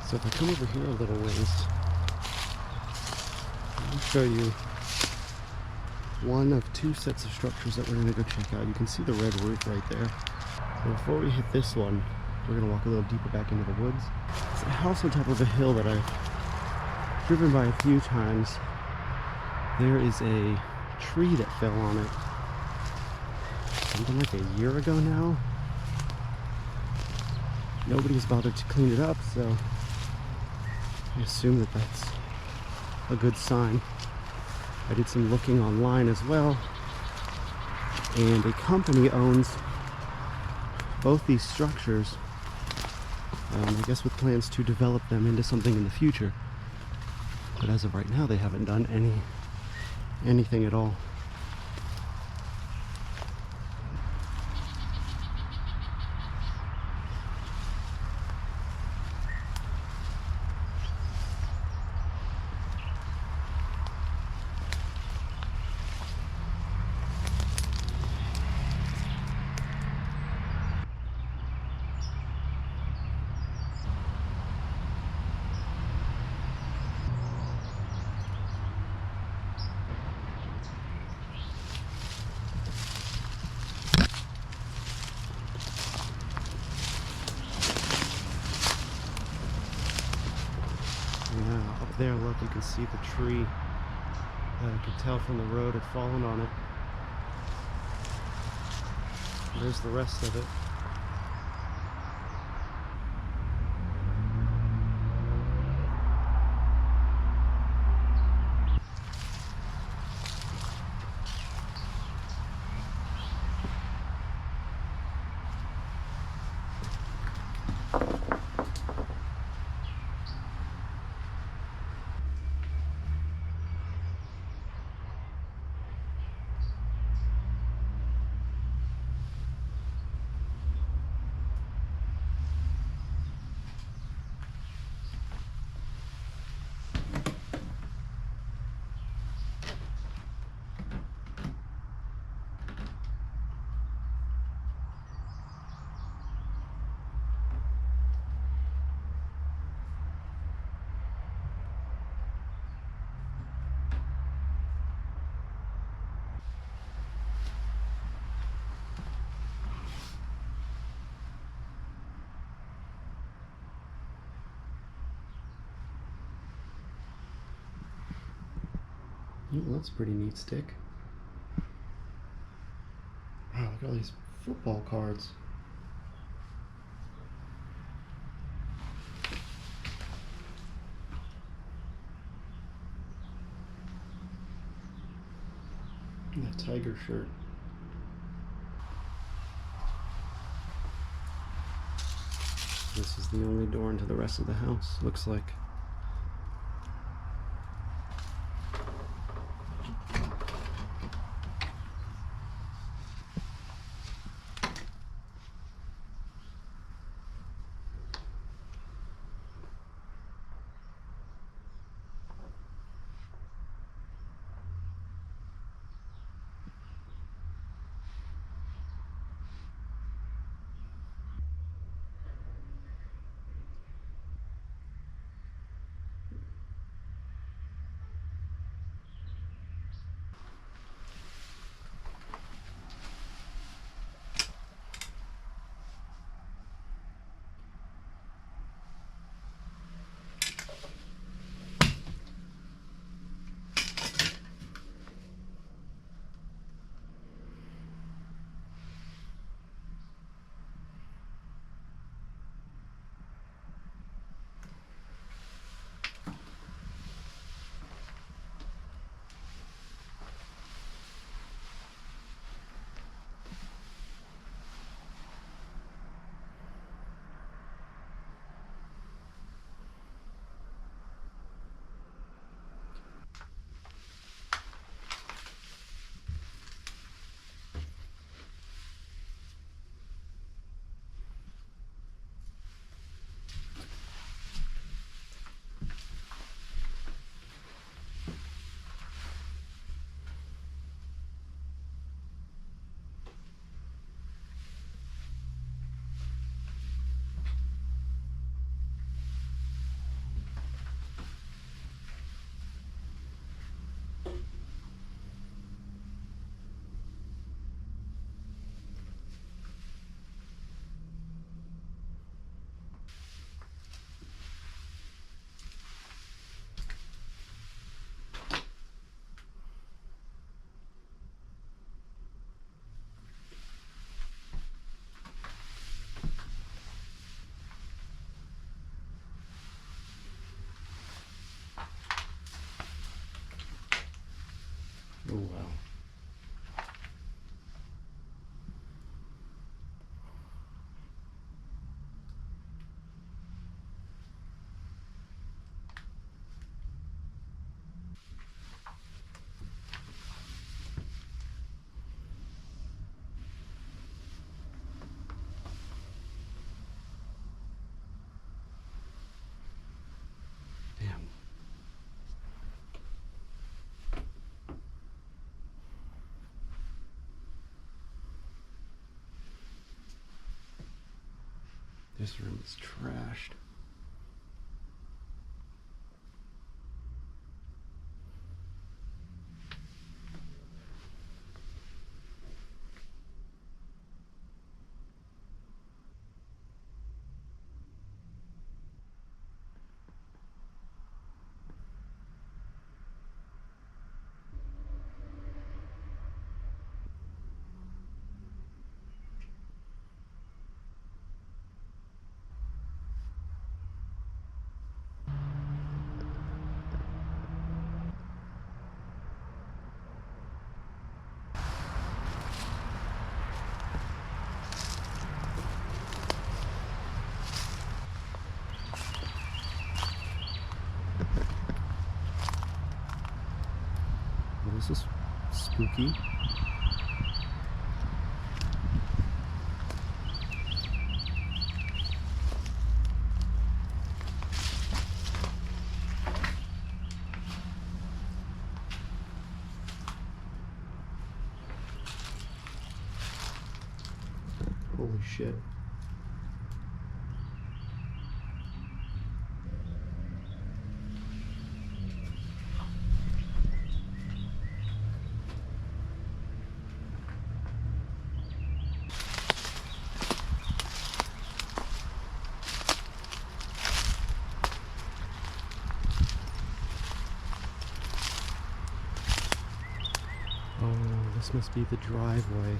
So if I come over here a little ways, I'll show you one of two sets of structures that we're going to go check out. You can see the red roof right there. So before we hit this one, we're going to walk a little deeper back into the woods. It's a house on top of a hill that I've driven by a few times. There is a tree that fell on it something like a year ago now. Nobody's bothered to clean it up, so I assume that that's a good sign. I did some looking online as well, and a company owns both these structures, I guess with plans to develop them into something in the future. But as of right now, they haven't done anything at all. Yeah, up there, look, you can see the tree that I could tell from the road had fallen on it. There's the rest of it. Oh, that's a pretty neat stick. Wow, look at all these football cards. And that tiger shirt. This is the only door into the rest of the house, looks like. This room is trashed. This is spooky. Holy shit. Oh, this must be the driveway.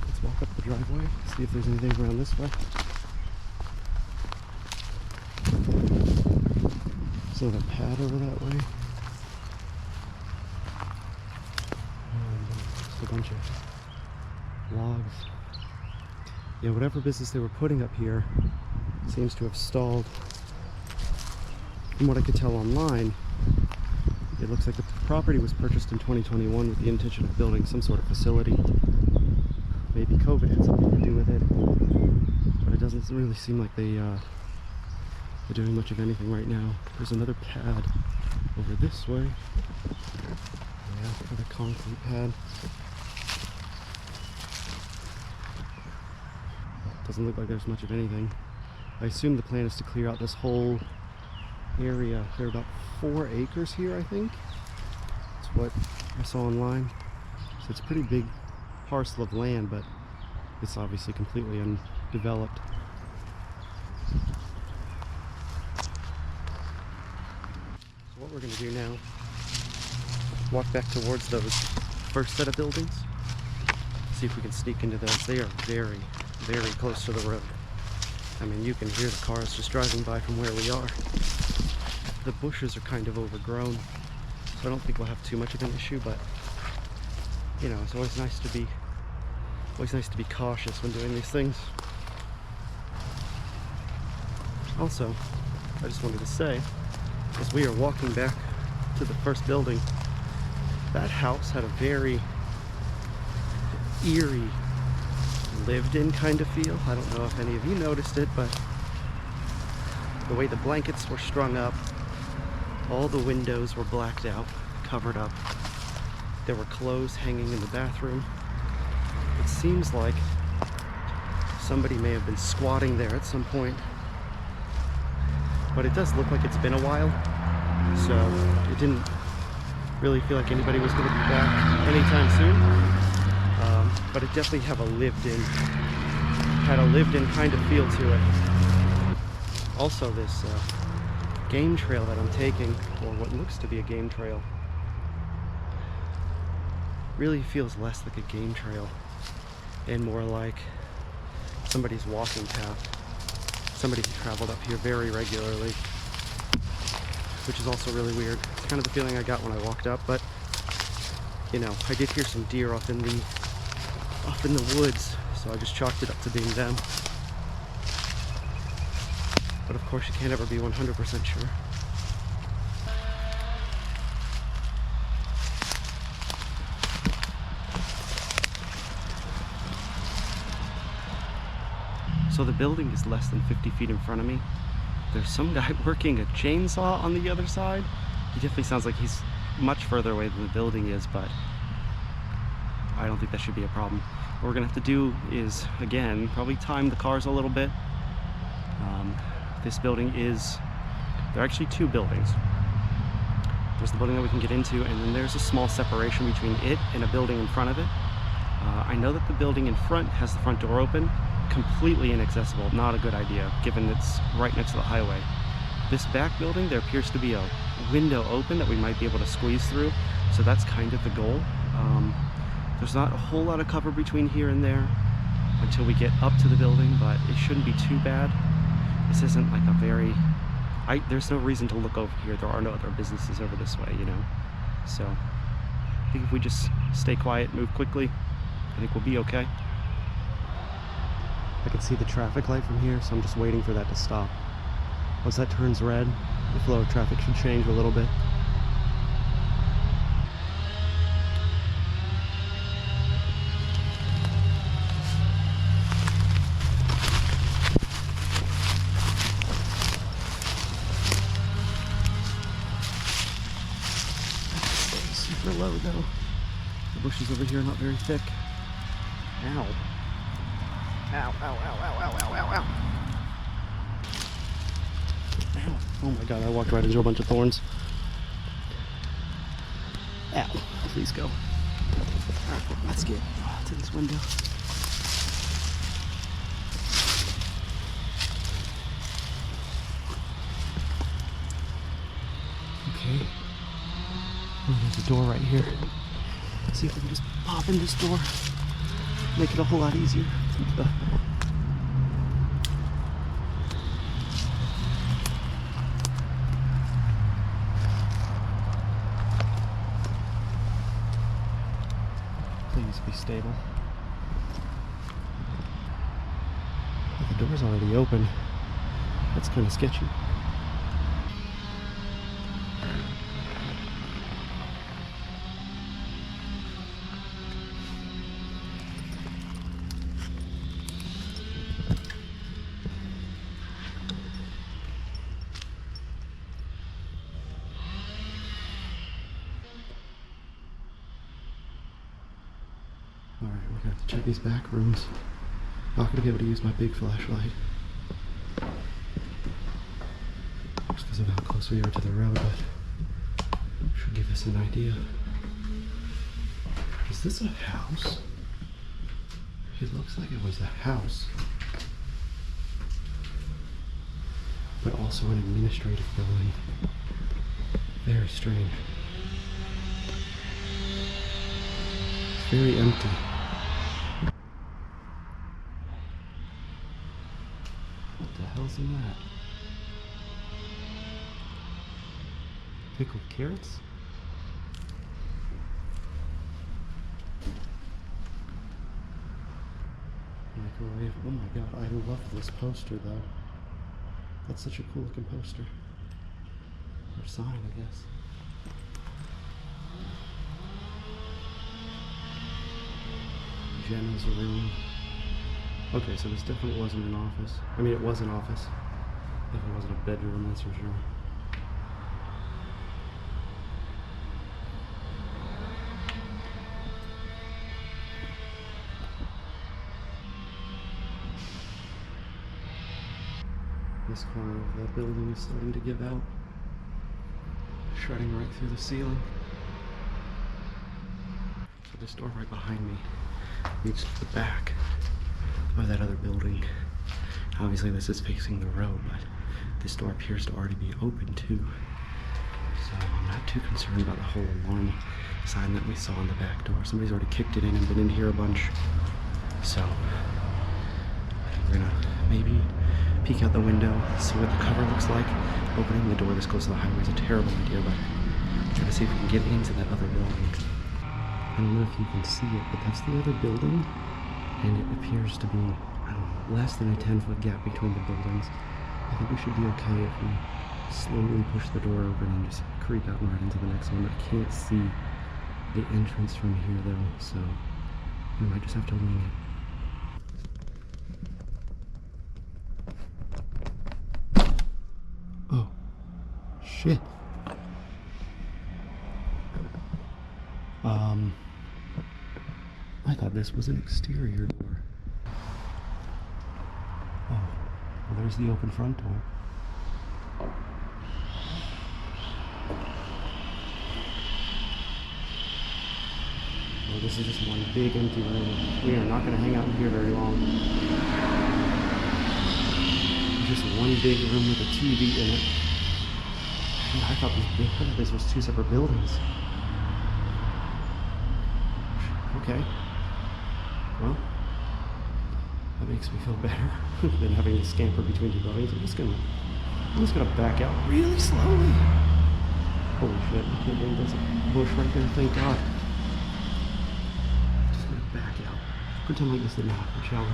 Let's walk up the driveway, see if there's anything around this way. So the pad over that way. And just a bunch of logs. Yeah, whatever business they were putting up here seems to have stalled. From what I could tell online, it looks like the property was purchased in 2021 with the intention of building some sort of facility. Maybe COVID had something to do with it, but it doesn't really seem like they're doing much of anything right now. There's another pad over this way. Yeah, for the concrete pad. Doesn't look like there's much of anything. I assume the plan is to clear out this whole area. There are about 4 acres here, I think. That's what I saw online. So it's a pretty big parcel of land, but it's obviously completely undeveloped. So what we're going to do now, walk back towards those first set of buildings, see if we can sneak into those. They are very, very close to the road. I mean, you can hear the cars just driving by from where we are. The bushes are kind of overgrown, so I don't think we'll have too much of an issue, but you know, it's always nice to be cautious when doing these things. Also, I just wanted to say, as we are walking back to the first building, that house had a very eerie, lived-in kind of feel. I don't know if any of you noticed it, but the way the blankets were strung up, all the windows were blacked out, covered up. There were clothes hanging in the bathroom. It seems like somebody may have been squatting there at some point, but it does look like it's been a while, so it didn't really feel like anybody was going to be back anytime soon. But it definitely had a lived-in kind of feel to it. Also, this game trail that I'm taking, or what looks to be a game trail, really feels less like a game trail and more like somebody's walking path. Somebody who traveled up here very regularly, which is also really weird. It's kind of the feeling I got when I walked up, but you know, I did hear some deer off in the woods, so I just chalked it up to being them. But of course, you can't ever be 100% sure. So the building is less than 50 feet in front of me. There's some guy working a chainsaw on the other side. He definitely sounds like he's much further away than the building is, but I don't think that should be a problem. What we're gonna have to do is, again, probably time the cars a little bit. This building is, there are actually two buildings. There's the building that we can get into, and then there's a small separation between it and a building in front of it. I know that the building in front has the front door open, completely inaccessible, not a good idea, given it's right next to the highway. This back building, there appears to be a window open that we might be able to squeeze through, so that's kind of the goal. There's not a whole lot of cover between here and there until we get up to the building, but it shouldn't be too bad. This isn't like a very... there's no reason to look over here. There are no other businesses over this way, you know? So, I think if we just stay quiet, move quickly, I think we'll be okay. I can see the traffic light from here, so I'm just waiting for that to stop. Once that turns red, the flow of traffic should change a little bit. Super low though. The bushes over here are not very thick. Ow. Ow, ow, ow, ow, ow, ow, ow, ow. Ow. Oh my god, I walked right into a bunch of thorns. Ow. Please go. Alright, let's get to this window. Okay. Oh, there's a door right here. Let's see if we can just pop in this door. Make it a whole lot easier. Please be stable. Oh, the door's already open. That's kind of sketchy. Alright, we're gonna have to check these back rooms. Not gonna be able to use my big flashlight. Just because of how close we are to the road, but should give us an idea. Is this a house? It looks like it was a house. But also an administrative building. Very strange. It's very empty. What the hell's in that? Pickled carrots? Microwave. Oh my god, I love this poster though. That's such a cool looking poster. Or sign, I guess. Jenna's room. Okay, so this definitely wasn't an office. I mean, it was an office. Definitely wasn't a bedroom, that's for sure. This corner of the building is starting to give out. Shredding right through the ceiling. So this door right behind me leads to the back of that other building. Obviously this is facing the road, but this door appears to already be open too. So I'm not too concerned about the whole alarm sign that we saw on the back door. Somebody's already kicked it in and been in here a bunch. So I think we're gonna maybe peek out the window, see what the cover looks like. Opening the door this close to the highway is a terrible idea, but try to see if we can get into that other building. I don't know if you can see it, but that's the other building, and it appears to be, I don't know, less than a 10-foot gap between the buildings. I think we should be okay if we slowly push the door open and just creep out and right into the next one. I can't see the entrance from here though, so we might just have to wing it. Shit. I thought this was an exterior door. Oh, well, there's the open front door. Well, this is just one big empty room. We are not going to hang out in here very long. Just one big room with a TV in it. Yeah, I thought this was two separate buildings. Okay. Well, that makes me feel better than having to scamper between two buildings. I'm just gonna back out really slowly. Holy shit! I can't believe there's a bush right there. Thank God. Just gonna back out. Pretend like this didn't happen, shall we?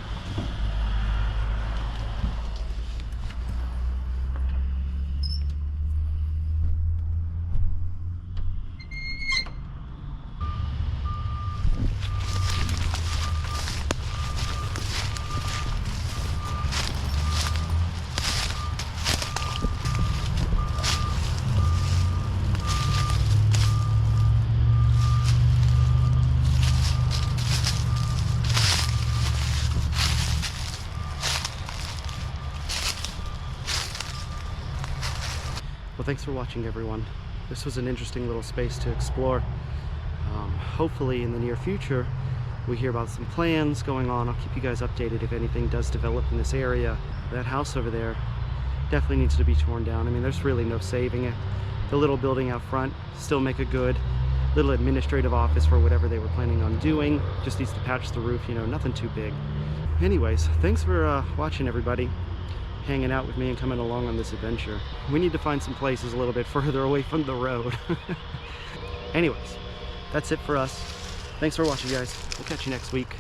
Well, thanks for watching, everyone. This was an interesting little space to explore. Hopefully in the near future we hear about some plans going on. I'll keep you guys updated if anything does develop in this area. That house over there definitely needs to be torn down. I mean, there's really no saving it. The little building out front still make a good little administrative office for whatever they were planning on doing. Just needs to patch the roof, you know, nothing too big. Anyways, thanks for watching, everybody, hanging out with me and coming along on this adventure. We need to find some places a little bit further away from the road. Anyways, that's it for us. Thanks for watching, guys. We'll catch you next week.